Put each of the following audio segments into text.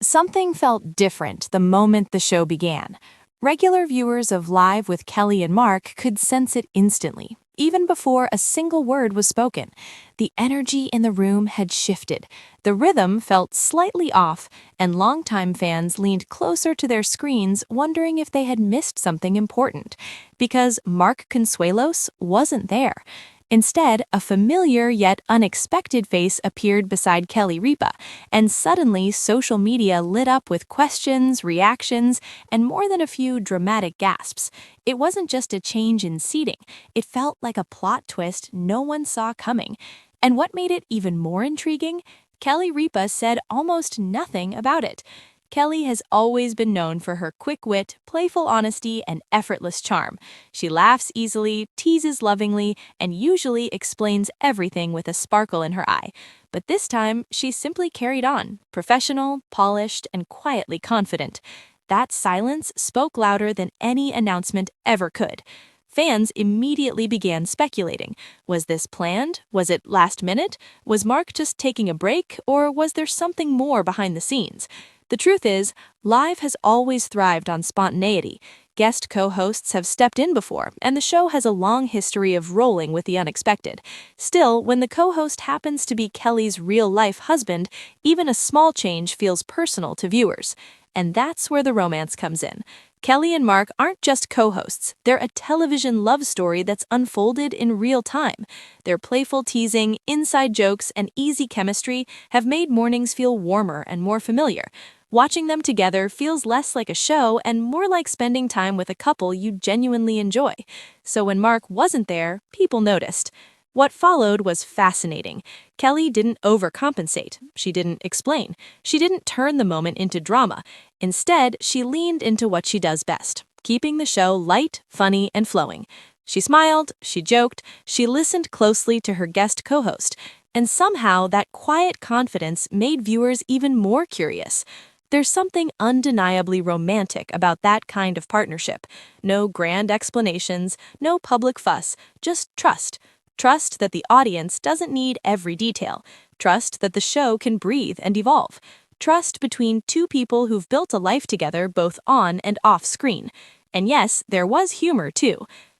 Something felt different the moment the show began. Regular viewers of Live with Kelly and Mark could sense it instantly, even before a single word was spoken. The energy in the room had shifted. The rhythm felt slightly off, and longtime fans leaned closer to their screens, wondering if they had missed something important. Because Mark Consuelos wasn't there. Instead, a familiar yet unexpected face appeared beside Kelly Ripa, and suddenly social media lit up with questions, reactions, and more than a few dramatic gasps. It wasn't just a change in seating, it felt like a plot twist no one saw coming. And what made it even more intriguing? Kelly Ripa said almost nothing about it. Kelly has always been known for her quick wit, playful honesty, and effortless charm. She laughs easily, teases lovingly, and usually explains everything with a sparkle in her eye. But this time, she simply carried on, professional, polished, and quietly confident. That silence spoke louder than any announcement ever could. Fans immediately began speculating. Was this planned? Was it last minute? Was Mark just taking a break? Or was there something more behind the scenes? The truth is, Live has always thrived on spontaneity. Guest co-hosts have stepped in before, and the show has a long history of rolling with the unexpected. Still, when the co-host happens to be Kelly's real-life husband, even a small change feels personal to viewers. And that's where the romance comes in. Kelly and Mark aren't just co-hosts, they're a television love story that's unfolded in real time. Their playful teasing, inside jokes, and easy chemistry have made mornings feel warmer and more familiar. Watching them together feels less like a show and more like spending time with a couple you genuinely enjoy. So when Mark wasn't there, people noticed. What followed was fascinating. Kelly didn't overcompensate. She didn't explain. She didn't turn the moment into drama. Instead, she leaned into what she does best, keeping the show light, funny, and flowing. She smiled, she joked, she listened closely to her guest co-host, and somehow that quiet confidence made viewers even more curious. There's something undeniably romantic about that kind of partnership. No grand explanations, no public fuss, just trust. Trust that the audience doesn't need every detail. Trust that the show can breathe and evolve. Trust between two people who've built a life together both on and off screen. And yes, there was humor too.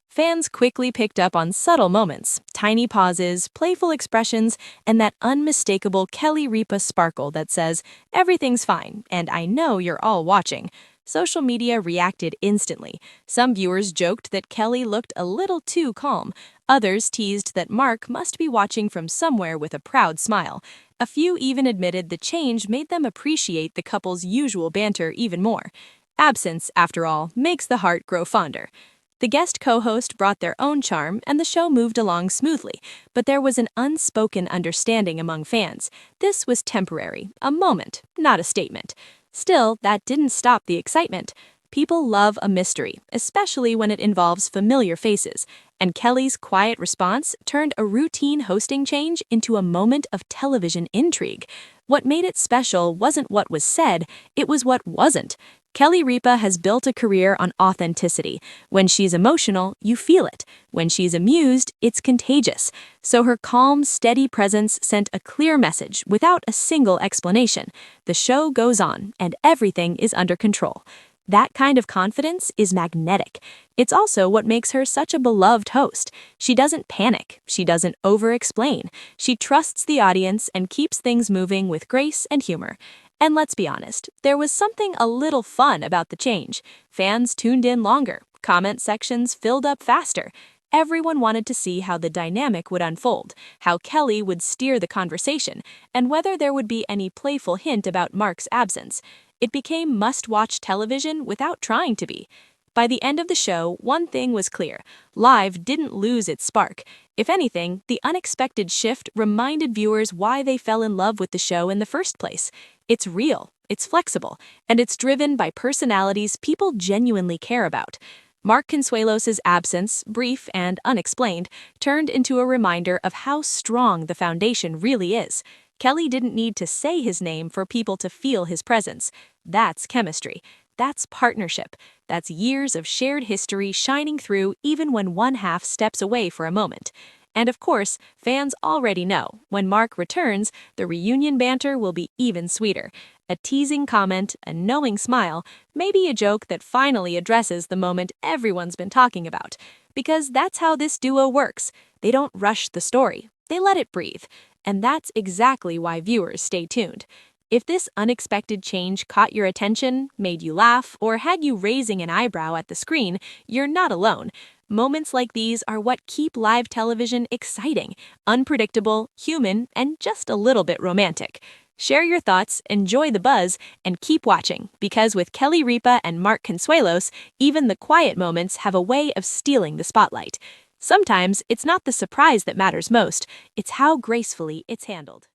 Fans quickly picked up on subtle moments, tiny pauses, playful expressions, and that unmistakable Kelly Ripa sparkle that says, "Everything's fine, and I know you're all watching." Social media reacted instantly. Some viewers joked that Kelly looked a little too calm. Others teased that Mark must be watching from somewhere with a proud smile. A few even admitted the change made them appreciate the couple's usual banter even more. Absence, after all, makes the heart grow fonder. The guest co-host brought their own charm, and the show moved along smoothly, but there was an unspoken understanding among fans. This was temporary, a moment, not a statement. Still, that didn't stop the excitement. People love a mystery, especially when it involves familiar faces, and Kelly's quiet response turned a routine hosting change into a moment of television intrigue. What made it special wasn't what was said, it was what wasn't. Kelly Ripa has built a career on authenticity. When she's emotional, you feel it. When she's amused, it's contagious. So her calm, steady presence sent a clear message without a single explanation. The show goes on, and everything is under control. That kind of confidence is magnetic. It's also what makes her such a beloved host. She doesn't panic. She doesn't over-explain. She trusts the audience and keeps things moving with grace and humor. And let's be honest, there was something a little fun about the change. Fans tuned in longer, comment sections filled up faster. Everyone wanted to see how the dynamic would unfold, how Kelly would steer the conversation, and whether there would be any playful hint about Mark's absence. It became must-watch television without trying to be. By the end of the show, one thing was clear. Live didn't lose its spark. If anything, the unexpected shift reminded viewers why they fell in love with the show in the first place. It's real, it's flexible, and it's driven by personalities people genuinely care about. Mark Consuelos' absence, brief and unexplained, turned into a reminder of how strong the foundation really is. Kelly didn't need to say his name for people to feel his presence. That's chemistry. That's partnership. That's years of shared history shining through even when one half steps away for a moment. And of course, fans already know, when Mark returns, the reunion banter will be even sweeter. A teasing comment, a knowing smile, maybe a joke that finally addresses the moment everyone's been talking about. Because that's how this duo works. They don't rush the story, they let it breathe. And that's exactly why viewers stay tuned. If this unexpected change caught your attention, made you laugh, or had you raising an eyebrow at the screen, you're not alone. Moments like these are what keep live television exciting, unpredictable, human, and just a little bit romantic. Share your thoughts, enjoy the buzz, and keep watching, because with Kelly Ripa and Mark Consuelos, even the quiet moments have a way of stealing the spotlight. Sometimes it's not the surprise that matters most, it's how gracefully it's handled.